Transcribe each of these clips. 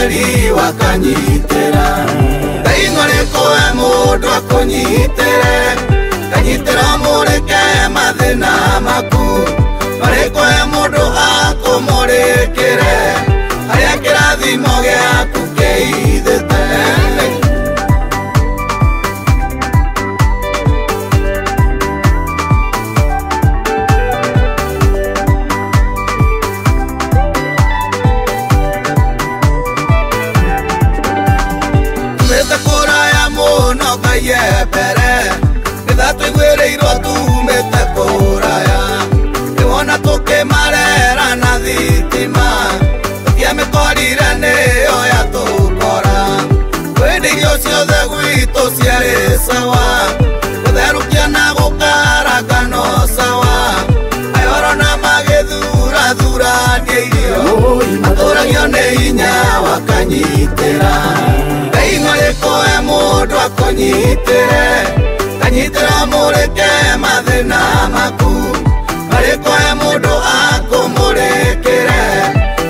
utheri wakanyitira Ngaing'ore koe mundu akunyitere kanyitira mureke mathina maku Ng'ore koe mundu akumurikire haria kirathimo giaku kiithite Yepere Nitha tuigwireirwo tumite kuraya Niwona tukimarera na thitima Tukiamikorire niyo yatukora Kwindi irio ciothe gwitu ciari sawa Gutherukia na gukaranga no sawa Ayoro na magithurathuranie irio Aturagio ni hinya wakanyitira Ngaing'ore koe mundu akunyitere kanyitira mureke mathina maku Ng'ore koe mundu akumurikire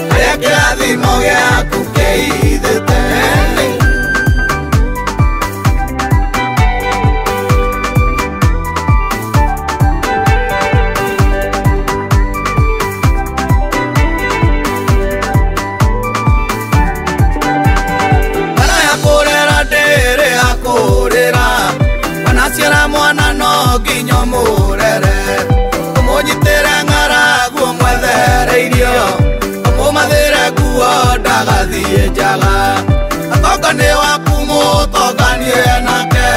haria kirathimo giaku kiithite Ciara mwana no nginya murere Umunyitire ng'aragu umwethereirio Umumathire nguo ndagathie njaga Atonga ni waku mutonganie nake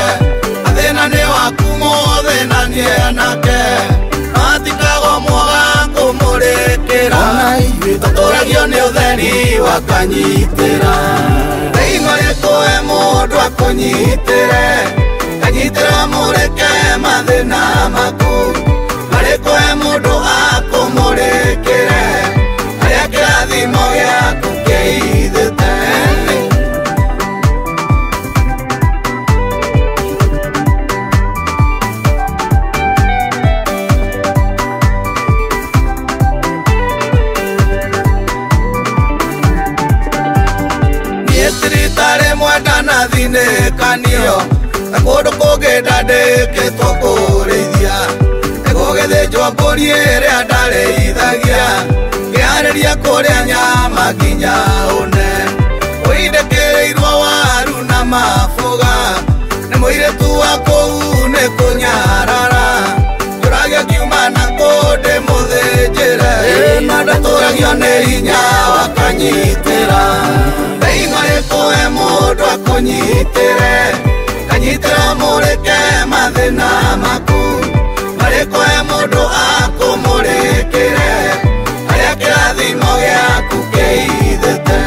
Athina ni waku muthinanie nake No atikago mwaga kumurikira Tuturagio ni utheri wakanyitira Ngaing'ore koe mundu akunyitire kanyitira mureke mathina maku Ng'ore koe mundu akumurikire haria kirathimo giaku kiithite Nietiritare mwendana thinikanio Kundu kungenda ndikitwo kurithia Nigugithĩnjwo mbũri ĩrĩa ndarĩithagia Ngĩharĩria kũrĩa nyama nginya une Wĩindĩkĩrĩirwo waru na maboga Nĩ mũirĩtu wa kũu nĩ kũnyarara Njũragio ngiuma na kũndĩ mũthĩnjĩre Na ndatũragio nĩ hinya wakanyitĩra Ngaing'ore koe mũndũ akunyitĩre kanyitira mureke mathina maku Ng'ore koe mundu akumurikire haria kirathimo giaku kiithite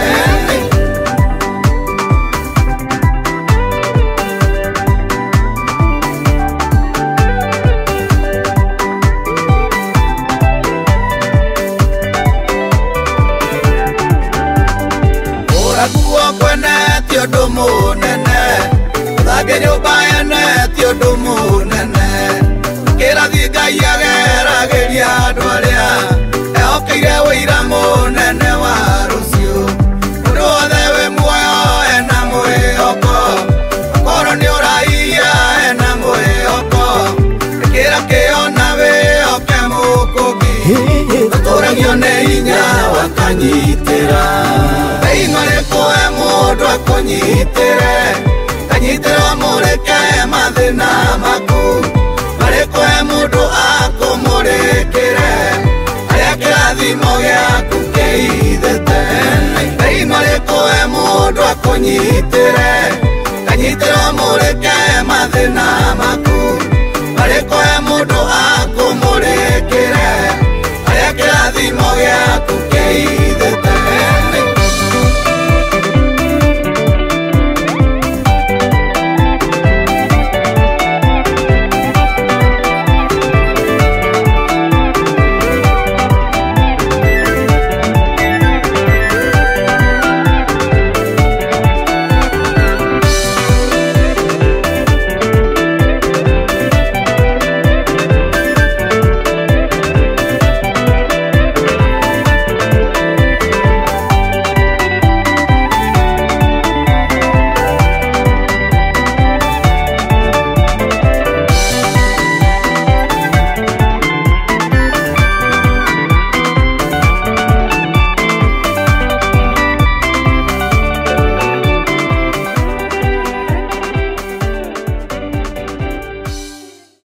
Uraguo kwenete undu munene Thambia nyumba ene ti undu munene Kirathi Ngai ageragiria andu aria ehokeire wĩira munene wa rũciũ Mũndũ wothe wĩ muoyo ena mwĩhoko Korwo nĩ ũraiya ena mwĩhoko Ĩkĩra kĩo na wĩhoke mũkũngi Tũtũragio nĩ hinya wakanyitĩra Ngaing'ore koe mũndũ akunyitĩre kanyitira mureke mathina maku Ng'ore koe mundu akumurikire haria kirathimo giaku kiithite Ngaing'ore koe mundu akunyitire kanyitira mureke mathina maku